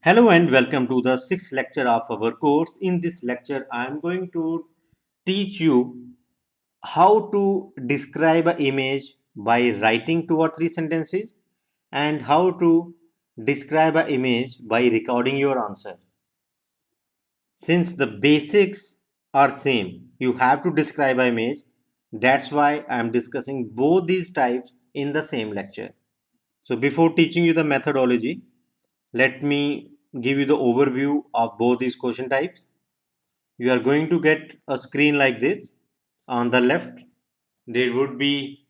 Hello and welcome to the sixth lecture of our course. In this lecture, I am going to teach you how to describe an image by writing two or three sentences and how to describe an image by recording your answer. Since the basics are same, you have to describe an image. That's why I am discussing both these types in the same lecture. So before teaching you the methodology, let me give you the overview of both these question types. You are going to get a screen like this. On the left there would be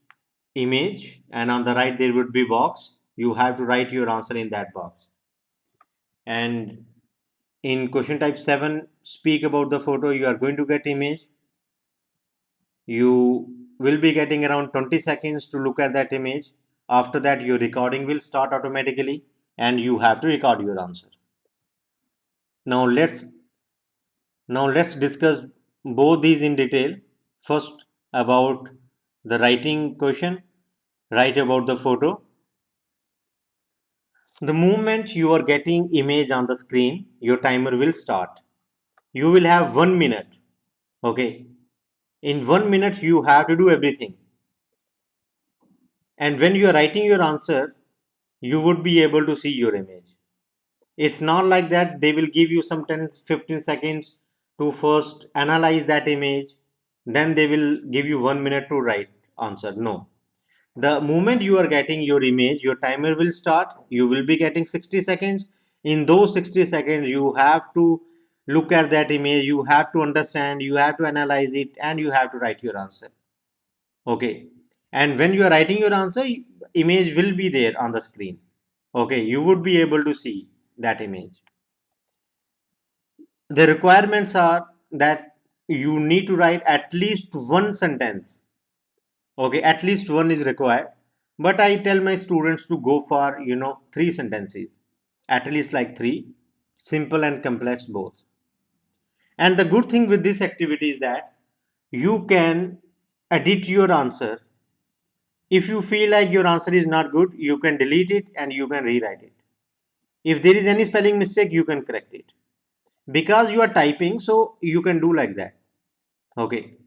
image and on the right there would be box. You have to write your answer in that box. And in question type 7, speak about the photo, you are going to get image. You will be getting around 20 seconds to look at that image. After that your recording will start automatically and you have to record your answer. Now let's discuss both these in detail. First about the writing question, write about the photo. The moment you are getting image on the screen, your timer will start. You will have 1 minute. Okay. In 1 minute you have to do everything. And when you are writing your answer, you would be able to see your image. It's not like that they will give you some 10-15 seconds to first analyze that image, then they will give you 1 minute to write answer. No. The moment you are getting your image, your timer will start. You will be getting 60 seconds. In those 60 seconds, you have to look at that image, you have to understand, you have to analyze it, and you have to write your answer. Okay. And when you are writing your answer, image will be there on the screen. Okay. You would be able to see that image. The requirements are that you need to write at least one sentence. Okay, at least one is required, but I tell my students to go for three sentences, at least like three, simple and complex both. And the good thing with this activity is that you can edit your answer. If you feel like your answer is not good, you can delete it and you can rewrite it. If there is any spelling mistake, you can correct it. Because you are typing, so you can do like that. Okay.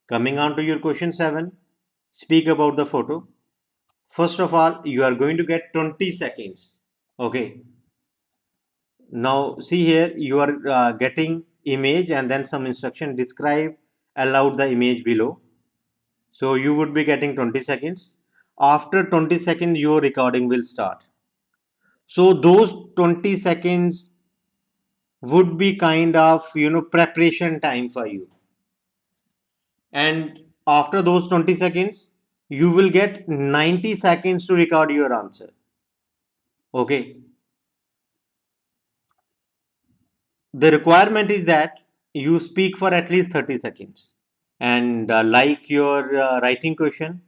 Coming on to your question 7, speak about the photo. First of all, you are going to get 20 seconds. Okay. Now see here, you are getting image and then some instruction, describe aloud the image below. So you would be getting 20 seconds. After 20 seconds, your recording will start. So those 20 seconds would be kind of preparation time for you. And after those 20 seconds, you will get 90 seconds to record your answer. Okay. The requirement is that you speak for at least 30 seconds. And like your writing question,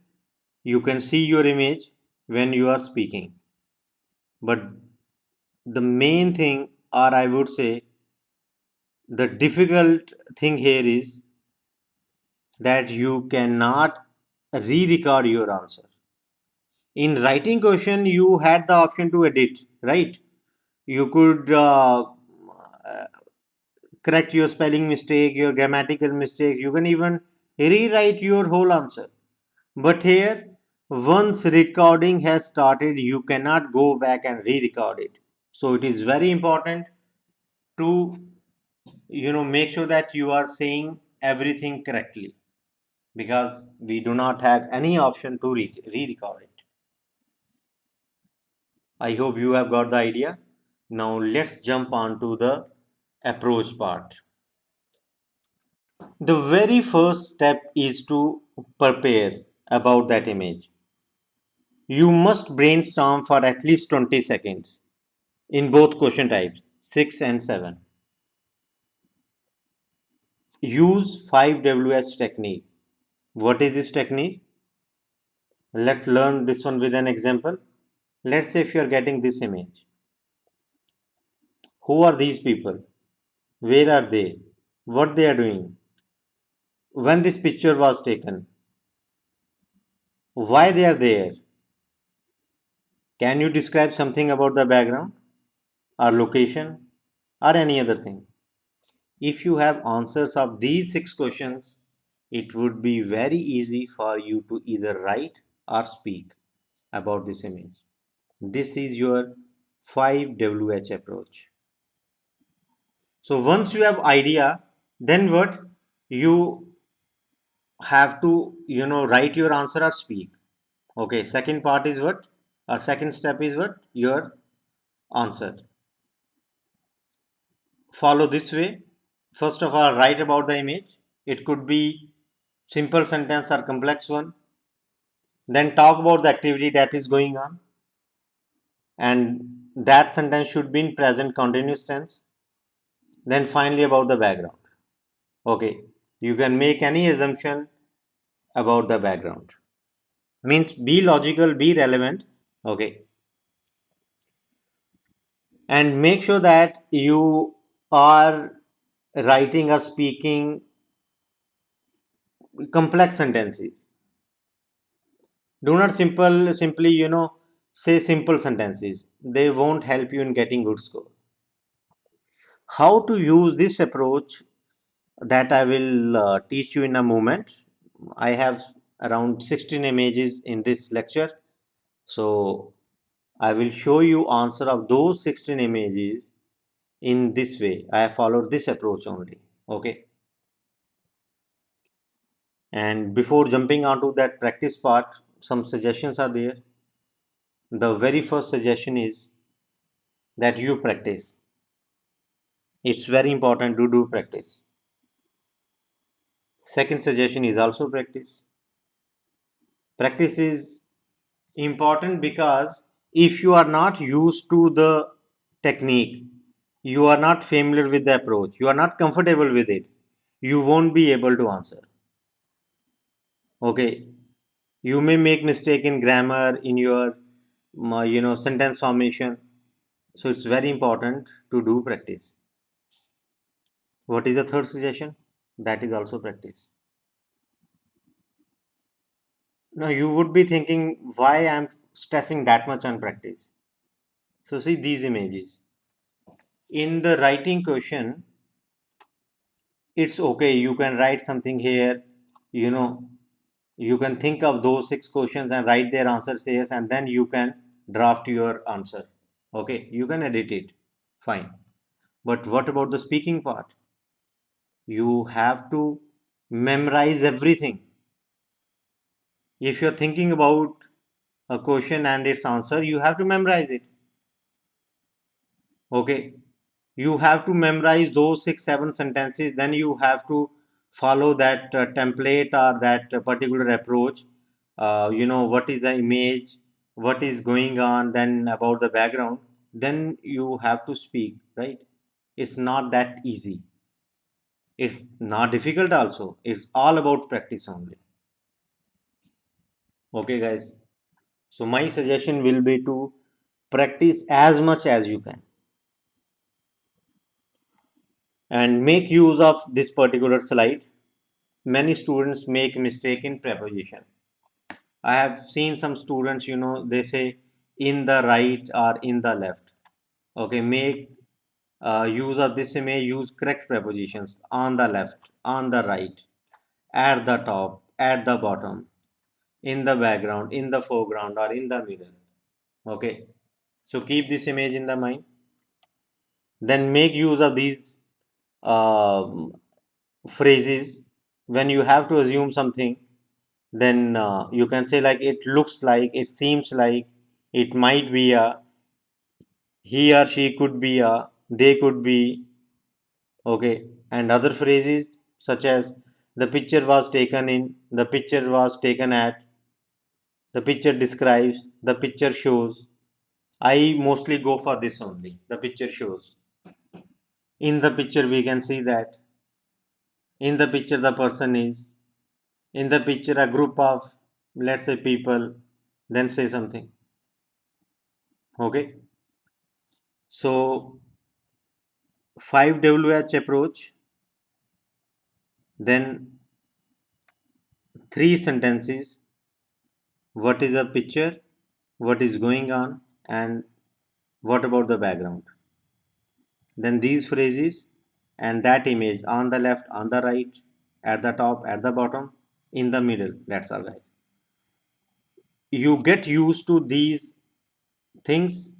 you can see your image when you are speaking. But the main thing, or I would say, the difficult thing here is that you cannot re-record your answer. In writing question, you had the option to edit, right? You could correct your spelling mistake, your grammatical mistake. You can even rewrite your whole answer. But here, once recording has started, you cannot go back and re-record it. So it is very important to make sure that you are saying everything correctly, because we do not have any option to re-record it. I hope you have got the idea. Now let's jump on to the approach part. The very first step is to prepare about that image. You must brainstorm for at least 20 seconds in both question types 6 and 7. Use 5WH technique. What is this technique? Let's learn this one with an example. Let's say if you are getting this image. Who are these people? Where are they? What they are doing? When this picture was taken? Why they are there? Can you describe something about the background? or location or any other thing. If you have answers of these 6 questions, it would be very easy for you to either write or speak about this image. This is your 5WH approach. So once you have idea, then what? You have to, write your answer or speak. Okay, second part is what? Or second step is what? Your answer. Follow this way. First of all, write about the image. It could be simple sentence or complex one. Then talk about the activity that is going on, and that sentence should be in present continuous tense. Then finally about the background. Okay, you can make any assumption about the background. Means be logical, be relevant. Okay, and make sure that you are writing or speaking complex sentences. Do not simply say simple sentences. They won't help you in getting good score. How to use this approach, that I will teach you in a moment. I have around 16 images in this lecture, so I will show you answer of those 16 images in this way. I have followed this approach only. Okay, and before jumping onto that practice part, some suggestions are there. The very first suggestion is that you practice. It's very important to do practice. Second suggestion is also practice. Practice is important because if you are not used to the technique, you are not familiar with the approach, you are not comfortable with it, you won't be able to answer. Okay, you may make mistake in grammar, in your sentence formation. So it's very important to do practice. What is the third suggestion? That is also practice. Now you would be thinking why I'm stressing that much on practice. So see these images. In the writing question, it's okay. You can write something here. You know, you can think of those 6 questions and write their answers here, and then you can draft your answer. Okay, you can edit it. Fine. But what about the speaking part? You have to memorize everything. If you're thinking about a question and its answer, you have to memorize it. Okay, you have to memorize those 6 7 sentences, then you have to follow that template or that particular approach. What is the image, what is going on, then about the background, then you have to speak, right? It's not that easy, it's not difficult also, it's all about practice only. Okay guys, so my suggestion will be to practice as much as you can and make use of this particular slide. Many students make mistake in preposition. I have seen some students, they say in the right or in the left. Okay, make use of this image, use correct prepositions: on the left, on the right, at the top, at the bottom, in the background, in the foreground, or in the middle. Okay, so keep this image in the mind, then make use of these uh, phrases. When you have to assume something, then you can say like it looks like, it seems like, it might be a, he or she could be a, they could be. Okay, and other phrases such as the picture was taken in, the picture was taken at, the picture describes, the picture shows. I mostly go for this only, the picture shows. In the picture we can see that, in the picture the person is, in the picture a group of, let's say, people, then say something. Okay, so 5WH approach, then 3 sentences: what is a picture, what is going on, and what about the background. then these phrases, and that image on the left, on the right, at the top, at the bottom, in the middle. That's all, guys. You get used to these things,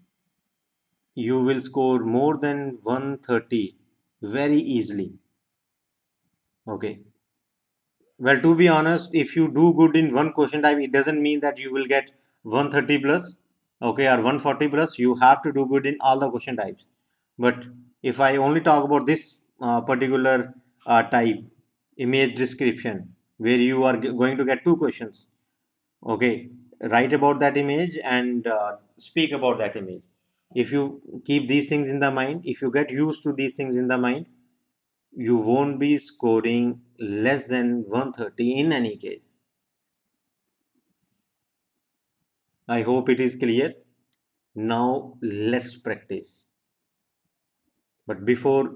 you will score more than 130 very easily. Okay. Well, to be honest, if you do good in one question type, it doesn't mean that you will get 130 plus, okay, or 140 plus. You have to do good in all the question types. But if I only talk about this particular type, image description, where you are going to get two questions, okay, write about that image and speak about that image. If you keep these things in the mind, if you get used to these things in the mind, you won't be scoring less than 130 in any case. I hope it is clear. Now let's practice. But before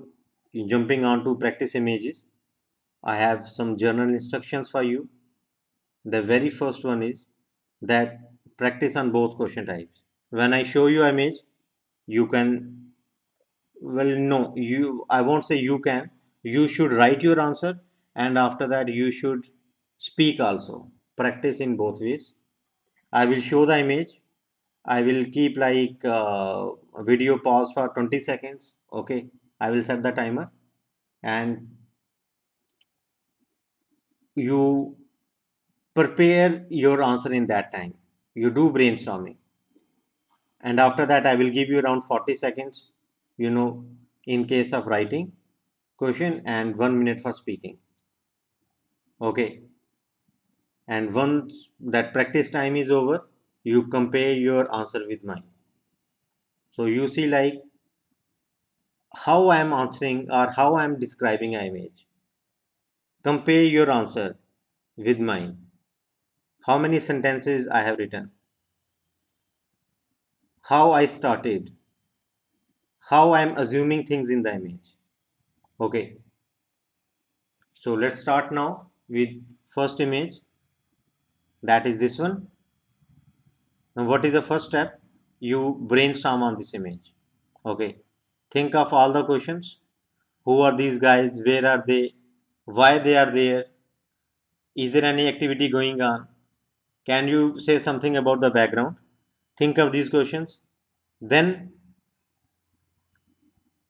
jumping on to practice images, I have some journal instructions for you. The very first one is that practice on both question types. When I show you image, you can, well, no, I won't say you can. You should write your answer, and after that you should speak also. Practice in both ways. I will show the image. I will keep like video pause for 20 seconds. Okay. I will set the timer, and you prepare your answer in that time. You do brainstorming. And after that, I will give you around 40 seconds, you know, in case of writing question, and 1 minute for speaking. Okay. And once that practice time is over, you compare your answer with mine. So you see like how I am answering or how I am describing an image. Compare your answer with mine. How many sentences I have written, how I started, how I am assuming things in the image. Okay, so let's start now with first image, that is this one. Now what is the first step? You brainstorm on this image. Okay, think of all the questions. Who are these guys? Where are they? Why they are there? Is there any activity going on? Can you say something about the background? Think of these questions. Then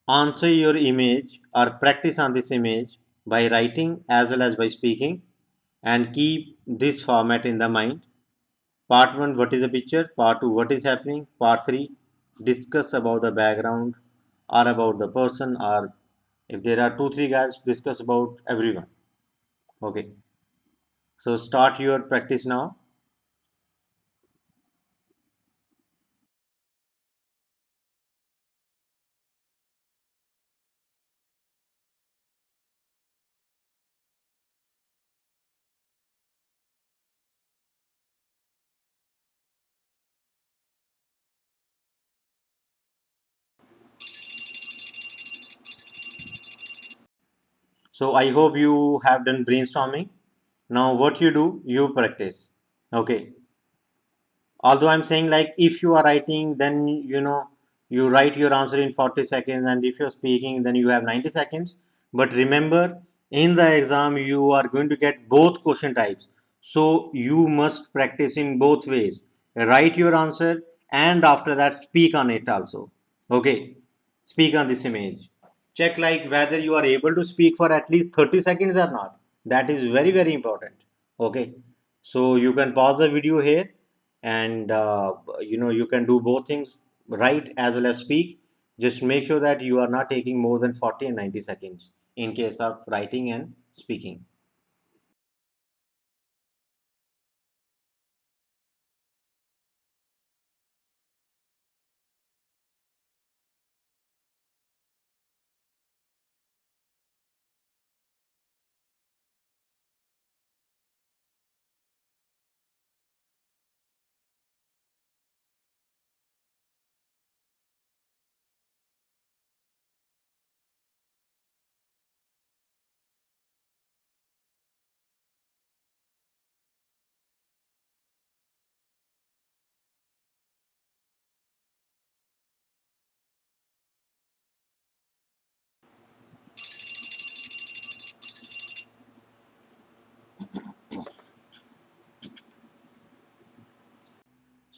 answer your image or practice on this image by writing as well as by speaking, and keep this format in the mind. Part 1, what is the picture? Part 2, what is happening? Part 3, discuss about the background or about the person, or if there are 2 3 guys, discuss about everyone. Okay, so start your practice now. So I hope you have done brainstorming. Now what you do, you practice. Okay, although I'm saying like if you are writing, then you write your answer in 40 seconds, and if you're speaking, then you have 90 seconds. But remember, in the exam you are going to get both question types, so you must practice in both ways. Write your answer, and after that speak on it also. Okay, speak on this image. Check like whether you are able to speak for at least 30 seconds or not. That is very very important. Okay, so you can pause the video here, and you can do both things, write as well as speak. Just make sure that you are not taking more than 40 and 90 seconds in case of writing and speaking.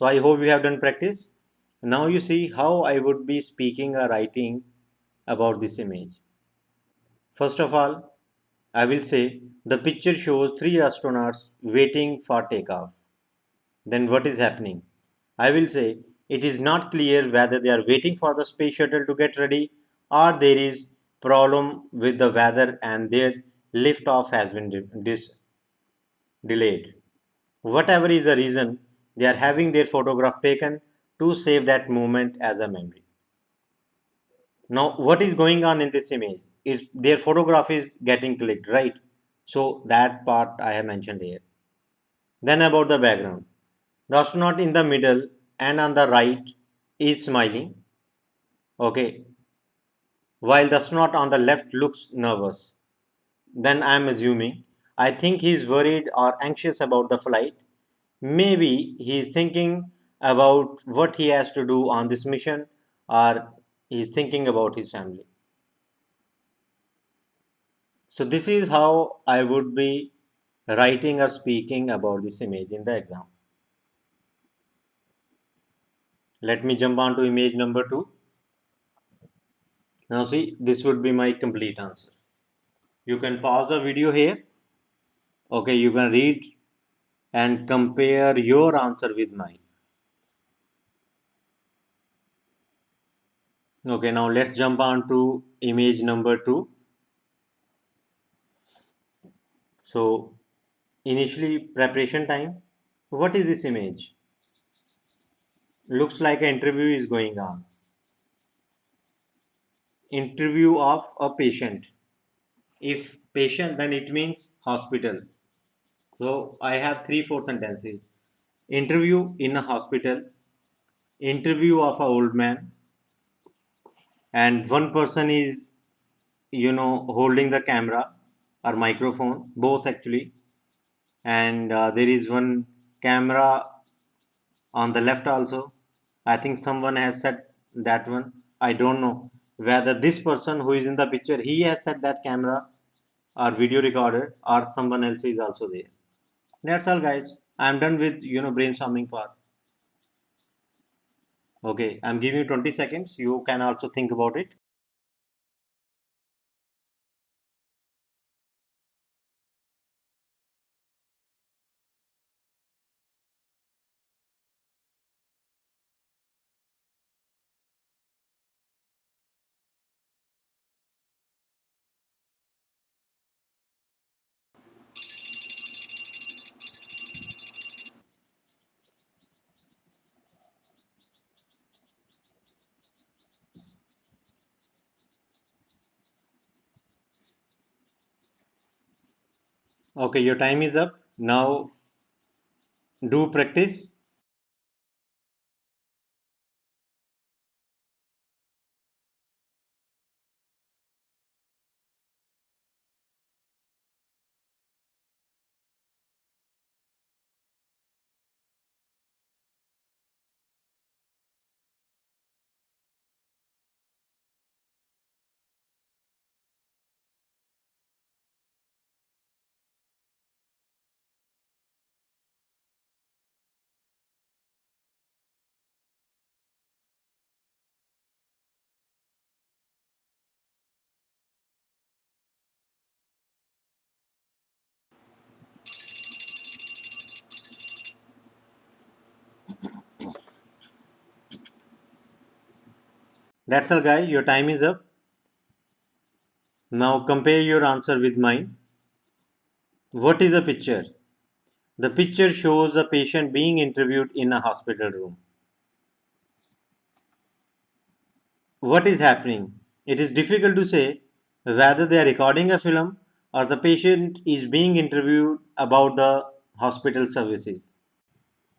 So I hope you have done practice. Now you see how I would be speaking or writing about this image. First of all, I will say the picture shows three astronauts waiting for takeoff. Then what is happening? I will say it is not clear whether they are waiting for the space shuttle to get ready or there is problem with the weather and their liftoff has been delayed. Whatever is the reason, they are having their photograph taken to save that moment as a memory. Now, what is going on in this image? Is their photograph is getting clicked, right? So that part I have mentioned here. Then about the background. The astronaut in the middle and on the right is smiling, okay, while the astronaut on the left looks nervous. Then I am assuming, I think he is worried or anxious about the flight. Maybe he is thinking about what he has to do on this mission or he is thinking about his family. So this is how I would be writing or speaking about this image in the exam. Let me jump on to image number 2. Now see, this would be my complete answer. You can pause the video here. Okay, you can read and compare your answer with mine. Okay, now let's jump on to image number 2. So initially preparation time. What is this image? Looks like an interview is going on. Interview of a patient. If patient, then it means hospital. So I have 3 4 sentences. Interview in a hospital, interview of a old man, and one person is holding the camera or microphone, both actually, and there is one camera on the left also. I think someone has set that one. I don't know whether this person who is in the picture he has set that camera or video recorder or someone else is also there. That's all, guys. I'm done with brainstorming part. Okay, I'm giving you 20 seconds. You can also think about it. Okay, your time is up. Now do practice. That's all, guys. Your time is up. Now compare your answer with mine. What is the picture? The picture shows a patient being interviewed in a hospital room. What is happening? It is difficult to say whether they are recording a film or the patient is being interviewed about the hospital services.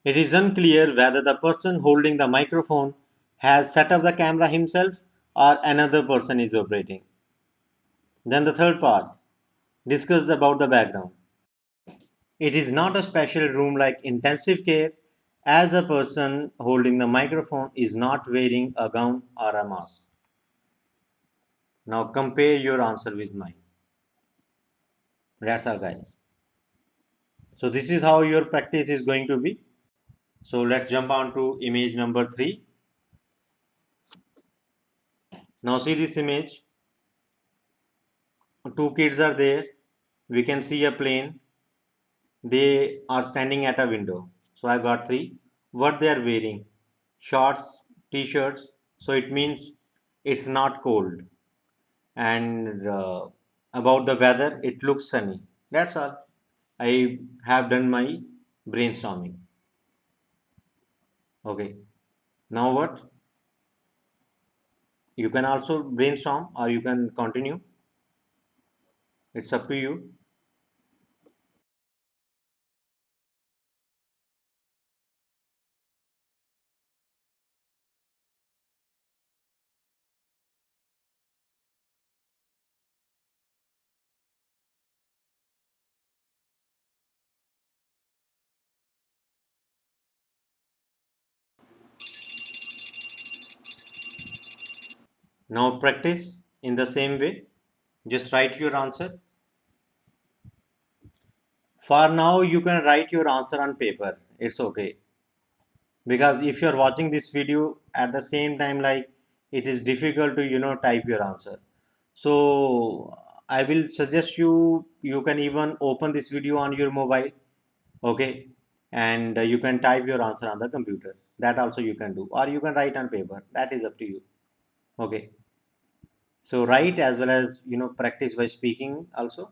It is unclear whether the person holding the microphone has set up the camera himself or another person is operating. Then the third part discuss about the background. It is not a special room like intensive care, as the person holding the microphone is not wearing a gown or a mask. Now compare your answer with mine. That's all, guys. So this is how your practice is going to be. So let's jump on to image number 3. Now see this image. Two kids are there. We can see a plane. They are standing at a window. So I got 3. What they are wearing? Shorts, t-shirts. So it means it's not cold. And about the weather, it looks sunny. That's all. I have done my brainstorming. Okay. Now what? You can also brainstorm or you can continue. It's up to you. Now practice in the same way. Just write your answer. For now, you can write your answer on paper. It's okay. Because if you're watching this video at the same time, like it is difficult to type your answer. So I will suggest you can even open this video on your mobile. Okay. And you can type your answer on the computer. That also you can do, or you can write on paper. That is up to you. Okay. So write as well as practice by speaking also.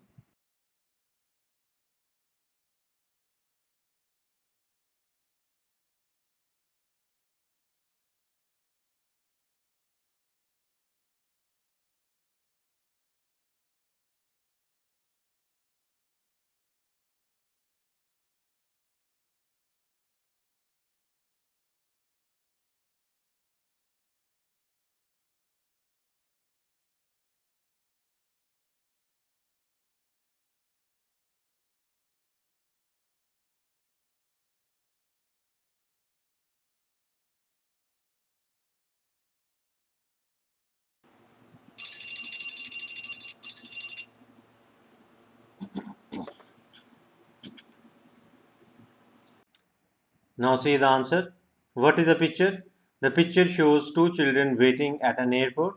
Now see the answer. What is the picture? The picture shows two children waiting at an airport.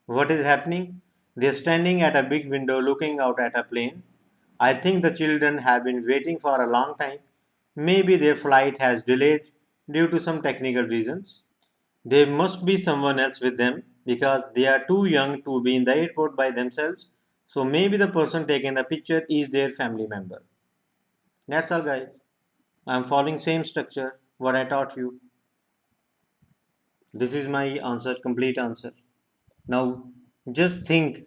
What is happening? They are standing at a big window looking out at a plane. I think the children have been waiting for a long time. Maybe their flight has delayed due to some technical reasons. There must be someone else with them because they are too young to be in the airport by themselves. So maybe the person taking the picture is their family member. That's all, guys. I'm following same structure what I taught you. This is my answer, complete answer. Now just think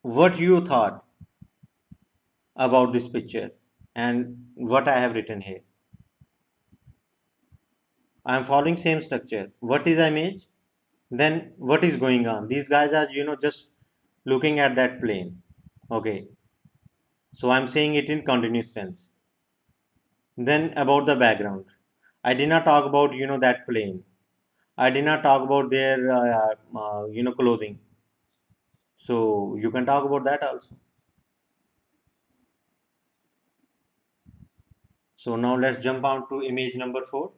what you thought about this picture and what I have written here. I am following same structure. What is the image? Then what is going on? These guys are just looking at that plane. Okay. So I'm saying it in continuous tense. Then about the background. I did not talk about that plane. I did not talk about their clothing. So you can talk about that also. So now let's jump on to image number 4.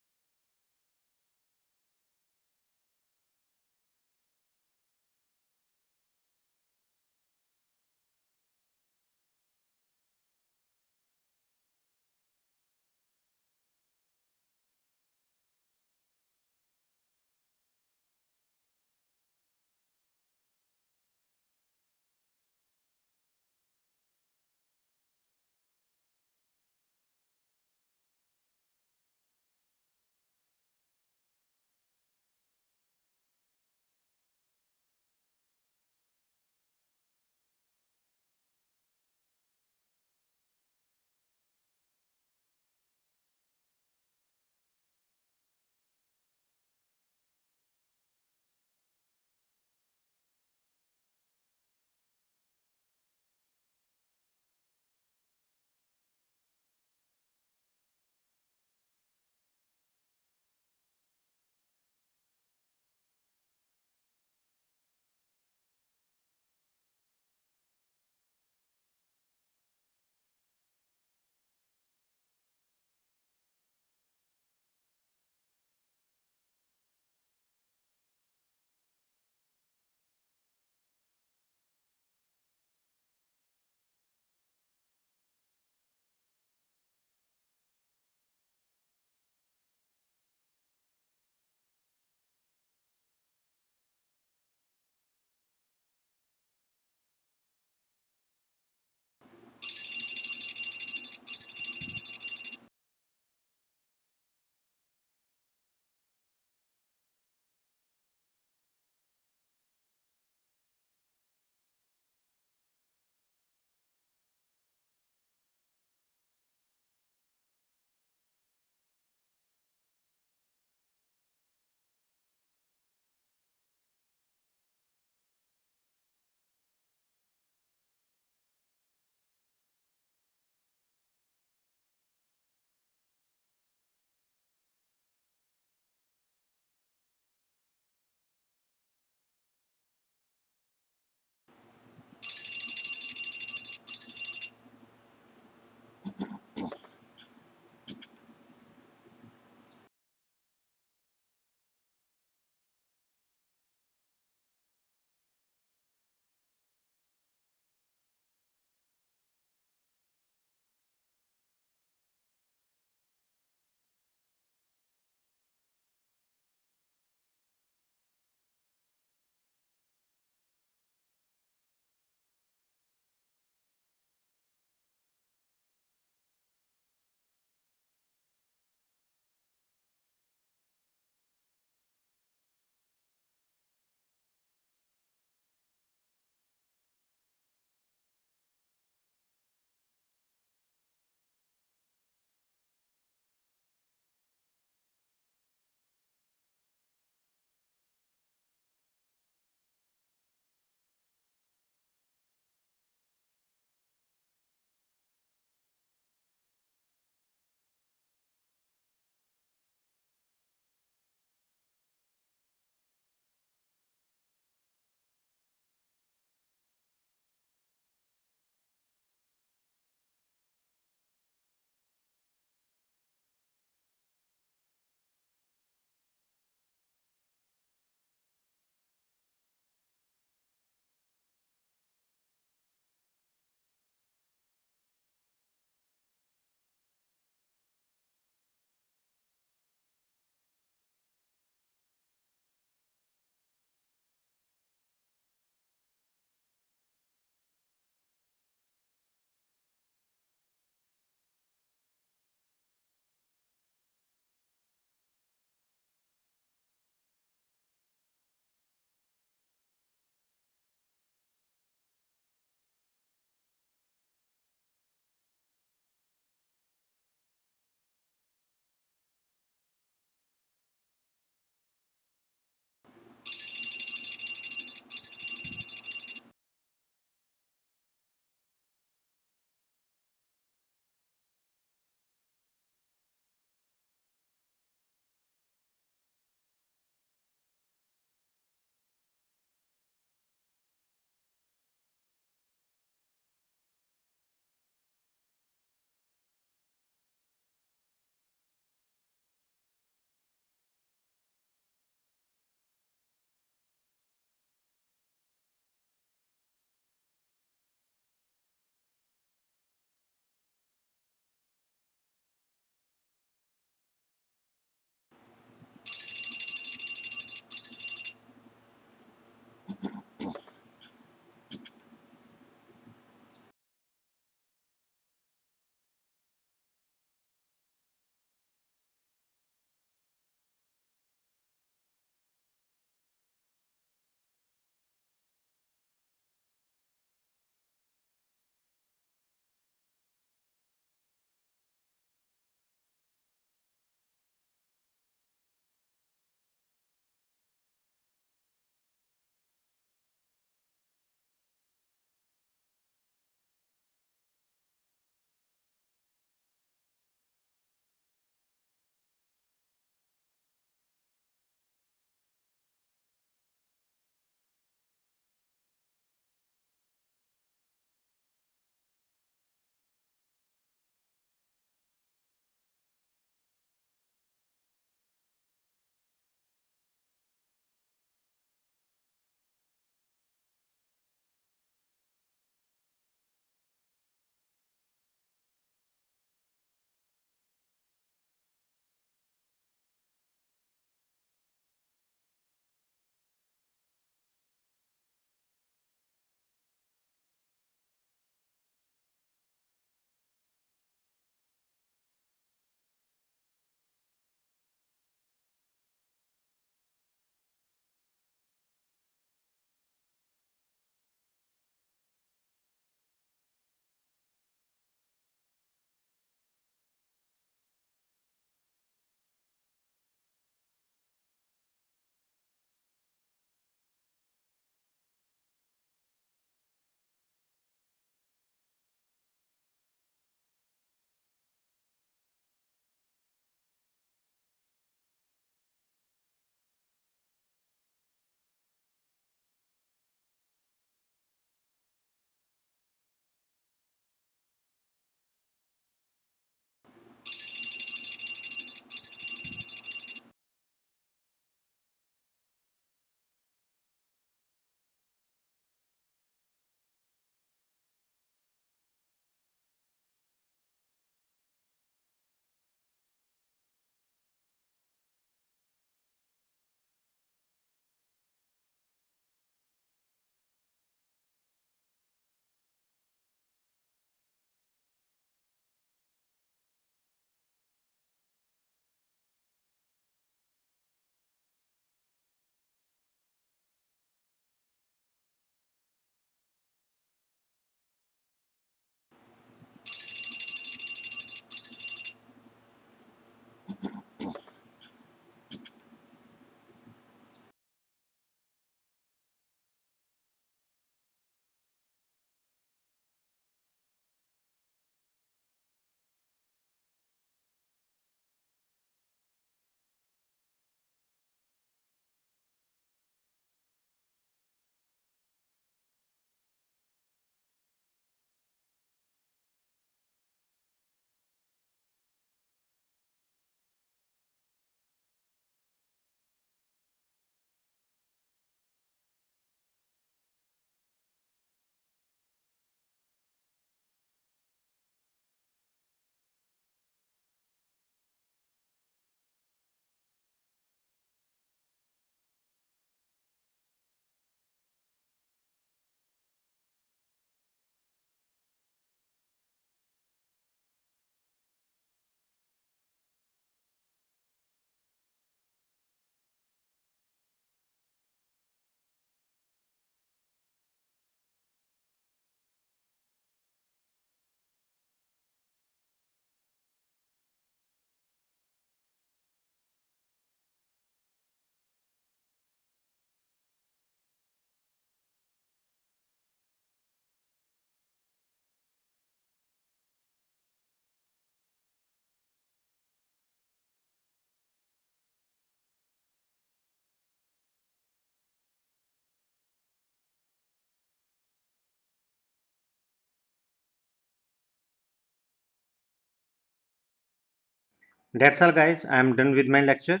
That's all guys, I am done with my lecture.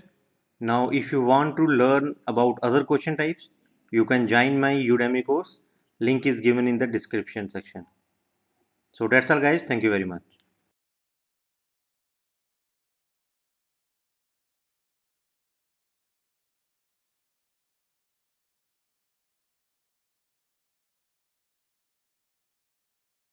Now if you want to learn about other question types, you can join my Udemy course. Link is given in the description section. So that's all guys, thank you very much.